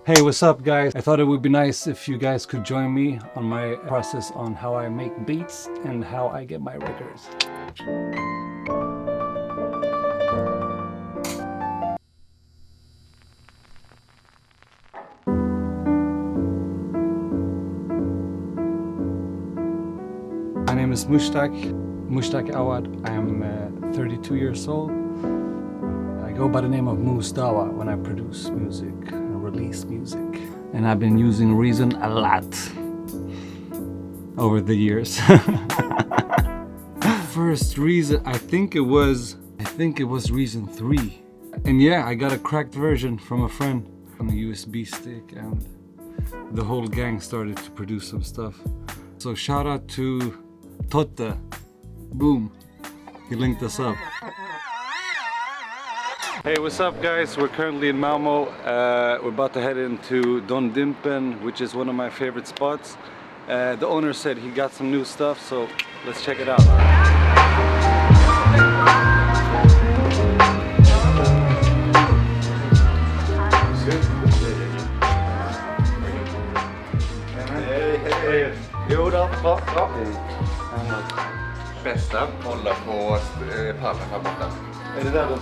Hey, what's up guys? I thought it would be nice if you guys could join me on my process on how I make beats and how I get my records. My name is Mushtaq Awad. I am 32 years old. I go by the name of Moose Dawa when I produce music and release music. And I've been using Reason a lot over the years. First Reason, I think it was Reason 3. And yeah, I got a cracked version from a friend on a USB stick, and the whole gang started to produce some stuff. So shout out to Totte. Boom. He linked us up. Hey, what's up guys? We're currently in Malmö. We're about to head into Don Dimpen, which is one of my favorite spots. The owner said he got some new stuff, so let's check it out. Jo då, bra. Bästa, hålla på pallen här borta. Är det där de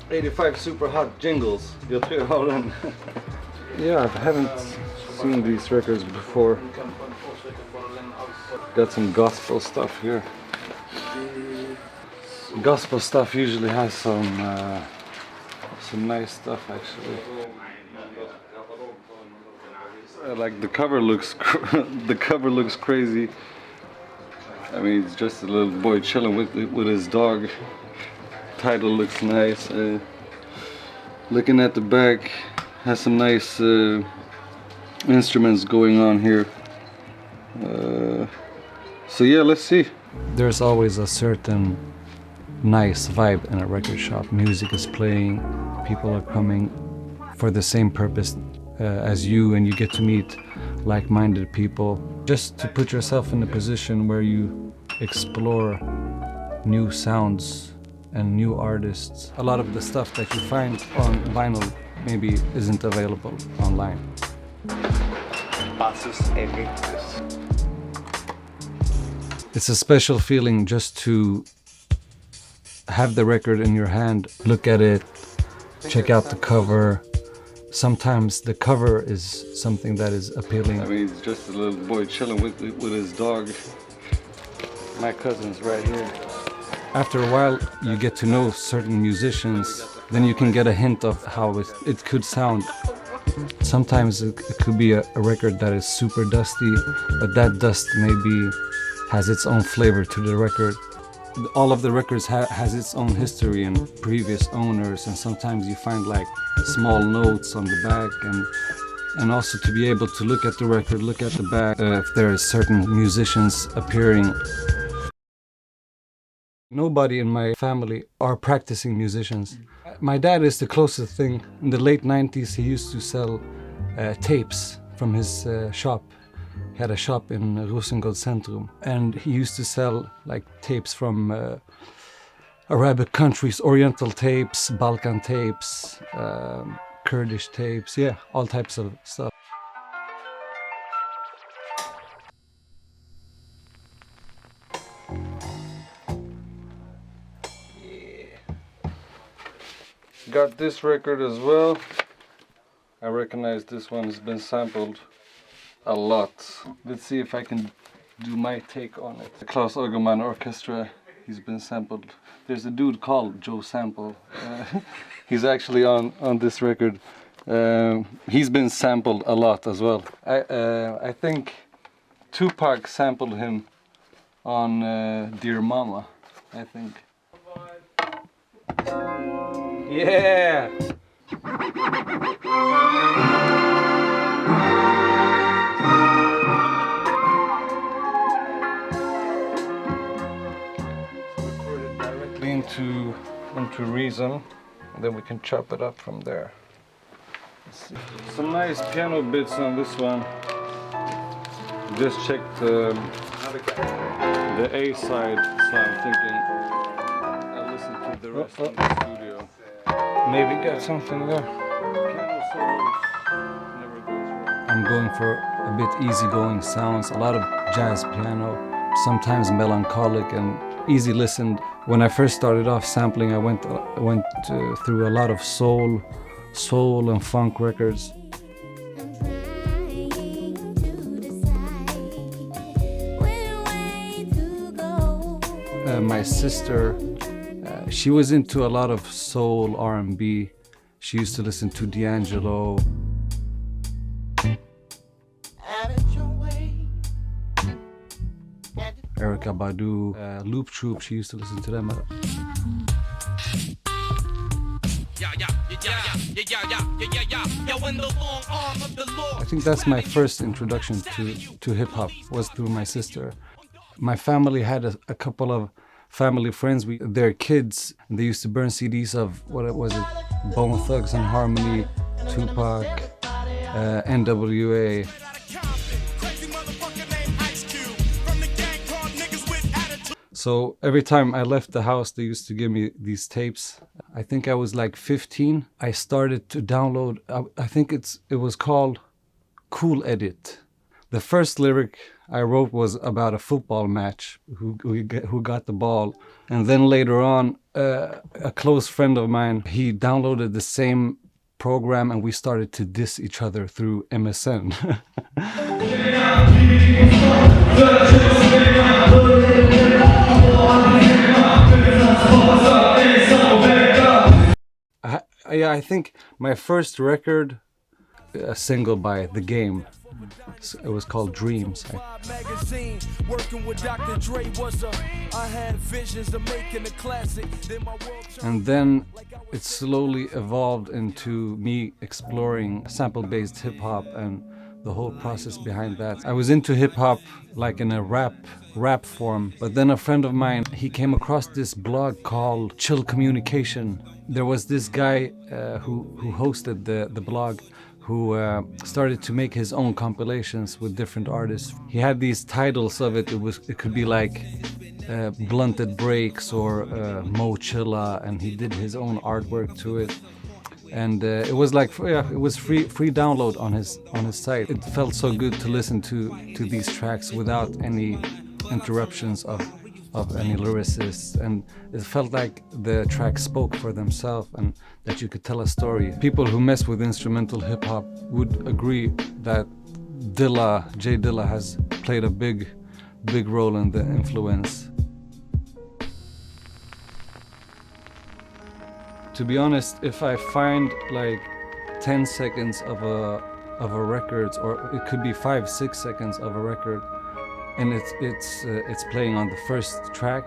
85 super hot jingles. Jag tror jag har den. Yeah, I haven't seen these records before. Got some gospel stuff here. Gospel stuff usually has some nice stuff actually. Like the cover looks crazy. I mean, it's just a little boy chilling with his dog. Title looks nice. Looking at the back, has some nice instruments going on here. So yeah, let's see. There's always a certain nice vibe in a record shop. Music is playing, people are coming for the same purpose as you, and you get to meet like-minded people. Just to put yourself in a position where you explore new sounds and new artists. A lot of the stuff that you find on vinyl maybe isn't available online. It's a special feeling just to have the record in your hand, look at it, check out the cover. Sometimes the cover is something that is appealing. I mean, it's just a little boy chilling with his dog. My cousin's right here. After a while, you get to know certain musicians. Then you can get a hint of how it could sound. Sometimes it could be a record that is super dusty, but that dust maybe has its own flavor to the record. All of the records has its own history and previous owners, and sometimes you find like small notes on the back, and also to be able to look at the record, look at the back, if there are certain musicians appearing. Nobody in my family are practicing musicians. My dad is the closest thing. In the late 90s he used to sell tapes from his shop. He had a shop in Rosengård Centrum, and he used to sell like tapes from Arabic countries, Oriental tapes, Balkan tapes, Kurdish tapes, yeah, all types of stuff. Got this record as well. I recognize this one has been sampled a lot. Let's see if I can do my take on it. The Klaus Ogerman Orchestra, he's been sampled. There's a dude called Joe Sample. He's actually on this record. He's been sampled a lot as well. I think Tupac sampled him on Dear Mama, I think. Yeah! Record it directly into Reason, and then we can chop it up from there. Some nice piano bits on this one. Just checked the A side, so I'm thinking I'll listen to the rest in the studio. Maybe get something there. Piano solos never goes wrong. I'm going for a bit easygoing sounds, a lot of jazz piano, sometimes melancholic and easy listened. When I first started off sampling, I went through a lot of soul and funk records. My sister, she was into a lot of soul R&B. She used to listen to D'Angelo. Erykah Badu, Loop Troop, she used to listen to them. I think that's my first introduction to hip-hop, was through my sister. My family had a couple of family friends, their kids, and they used to burn CDs of, what was it, Bone Thugs and Harmony, Tupac, NWA. So every time I left the house, they used to give me these tapes. I think I was like 15. I started to download, I think it was called Cool Edit. The first lyric I wrote was about a football match, who got the ball. And then later on, a close friend of mine, he downloaded the same program and we started to diss each other through MSN. I think my first record, a single by The Game, it was called Dreams. And then it slowly evolved into me exploring sample-based hip-hop and the whole process behind that. I was into hip-hop like in a rap form, but then a friend of mine, he came across this blog called Chill Communication. There was this guy who hosted the blog, who started to make his own compilations with different artists. He had these titles of it. It could be like Blunted Breaks or Mo Chilla, and he did his own artwork to it. And it was like, it was free download on his site. It felt so good to listen to these tracks without any interruptions of any lyricists, and it felt like the tracks spoke for themselves and that you could tell a story. People who mess with instrumental hip-hop would agree that J Dilla has played a big role in the influence. To be honest, if I find like 10 seconds of a record, or it could be 5-6 seconds of a record, and it's playing on the first track,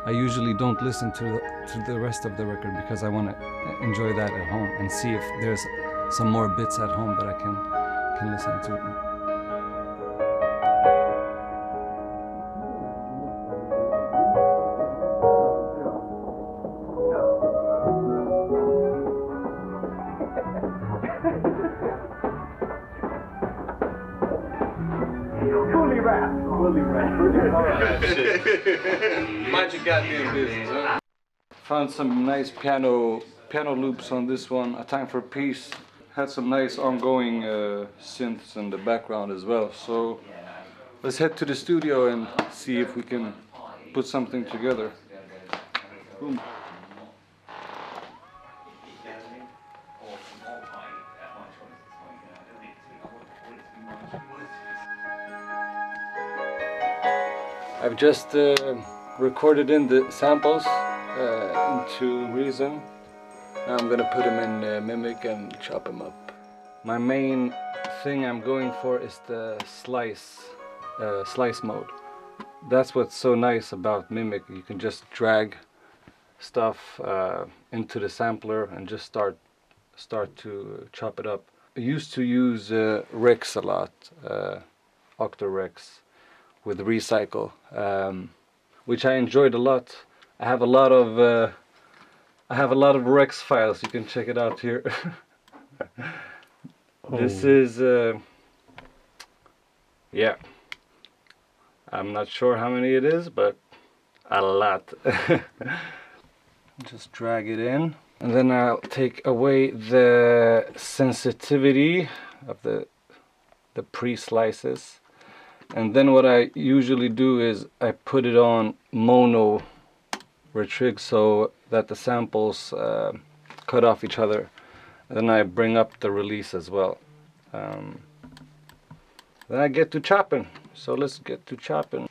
I usually don't listen to the rest of the record because I want to enjoy that at home and see if there's some more bits at home that I can listen to. Mind your goddamn business, huh? Found some nice piano loops on this one. A Time for Peace had some nice ongoing synths in the background as well. So let's head to the studio and see if we can put something together. Boom. I've just recorded in the samples into Reason. Now I'm gonna put them in Mimic and chop them up. My main thing I'm going for is the slice mode. That's what's so nice about Mimic. You can just drag stuff into the sampler and just start to chop it up. I used to use Rex a lot, Octo-Rex with Recycle, which I enjoyed a lot. I have a lot of Rex files. You can check it out here. This is yeah, I'm not sure how many it is, but a lot. Just drag it in. And then I'll take away the sensitivity of the pre-slices. And then what I usually do is I put it on mono retrig so that the samples cut off each other. And then I bring up the release as well. Then I get to chopping. So let's get to chopping.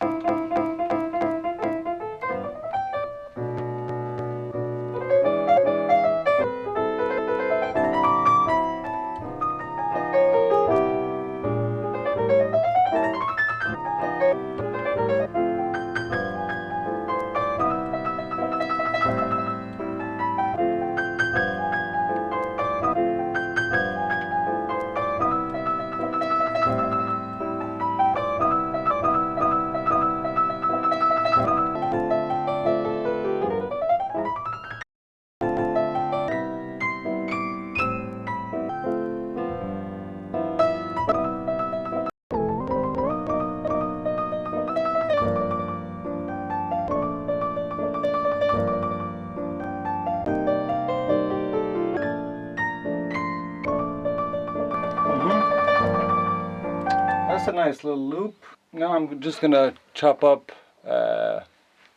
That's a nice little loop. Now I'm just gonna chop up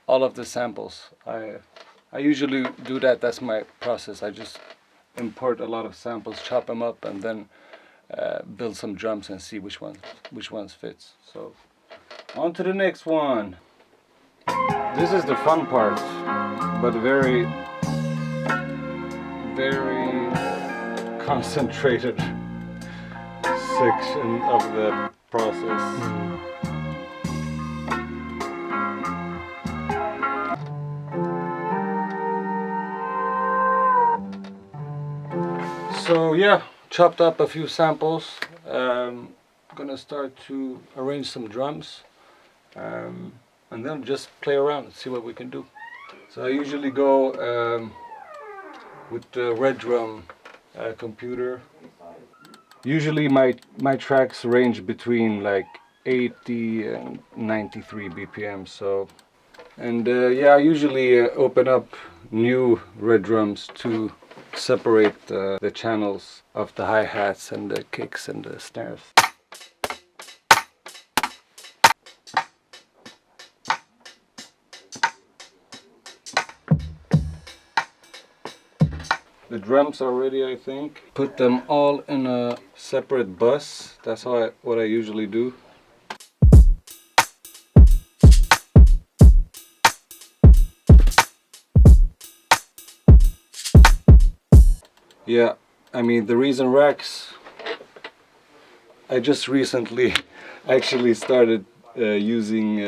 all of the samples. I usually do that. That's my process. I just import a lot of samples, chop them up, and then build some drums and see which ones fits. So on to the next one. This is the fun part, but very concentrated section of the process. So yeah, chopped up a few samples. Gonna start to arrange some drums, and then just play around and see what we can do. So I usually go with the Redrum computer. Usually my tracks range between like 80 and 93 BPM. So, and yeah, I usually open up new Redrums to separate the channels of the hi-hats and the kicks and the snares. The drums are ready, I think. Put them all in a separate bus. That's what I usually do. Yeah, I mean the reason racks, I just recently actually started using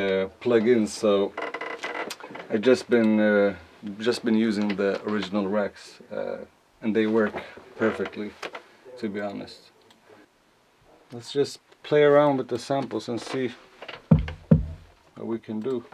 plugins, so I've just been using the original racks, and they work perfectly, to be honest. Let's just play around with the samples and see what we can do.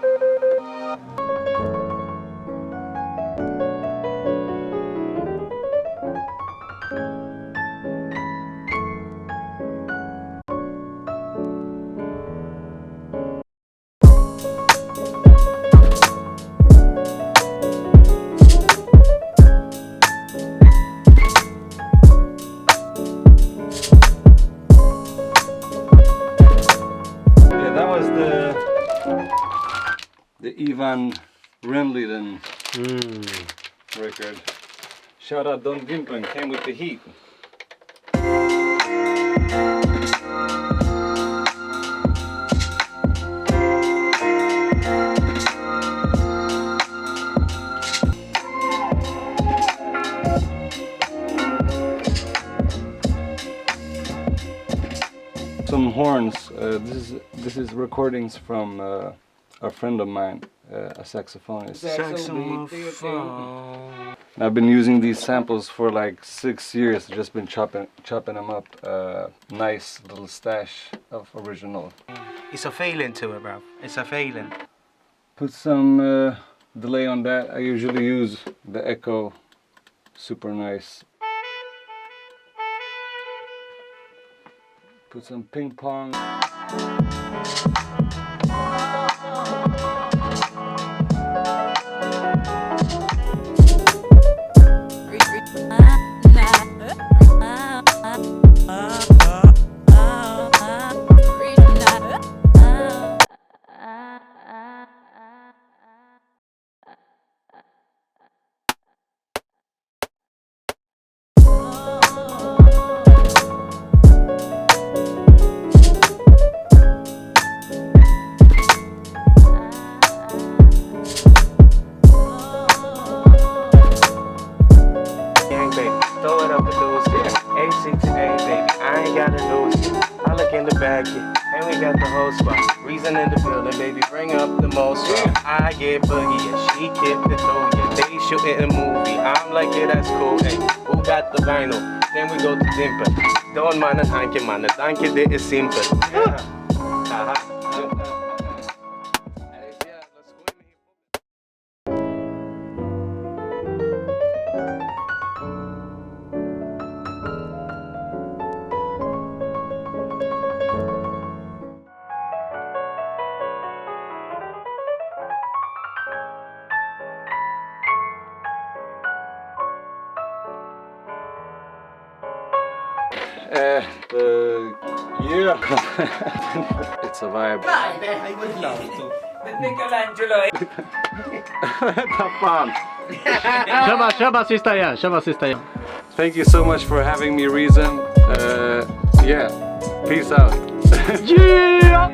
Ivan Renliden record. Shout out Don Gimpen, came with the heat. Some horns. This is recordings from a friend of mine, a saxophonist. Saxophone. I've been using these samples for like 6 years. Just been chopping them up. Nice little stash of original. It's a feeling to it, bro. It's a feeling. Put some delay on that. I usually use the Echo. Super nice. Put some ping pong. A6 to A, baby. I ain't gotta lose it. I look in the back, yeah. And we got the whole spot. Reason in the building, baby. Bring up the most. I get boogie, yeah. She kept the toe, yeah. They shooting a movie. I'm like, yeah, that's cool. Hey, who got the vinyl? Then we go to Dimple. Don't mind a tanke, man. A tanke, det är simple. Yeah. It's a vibe. Kör sista igen, Thank you so much for having me, Reason. Yeah, peace out. Yeah!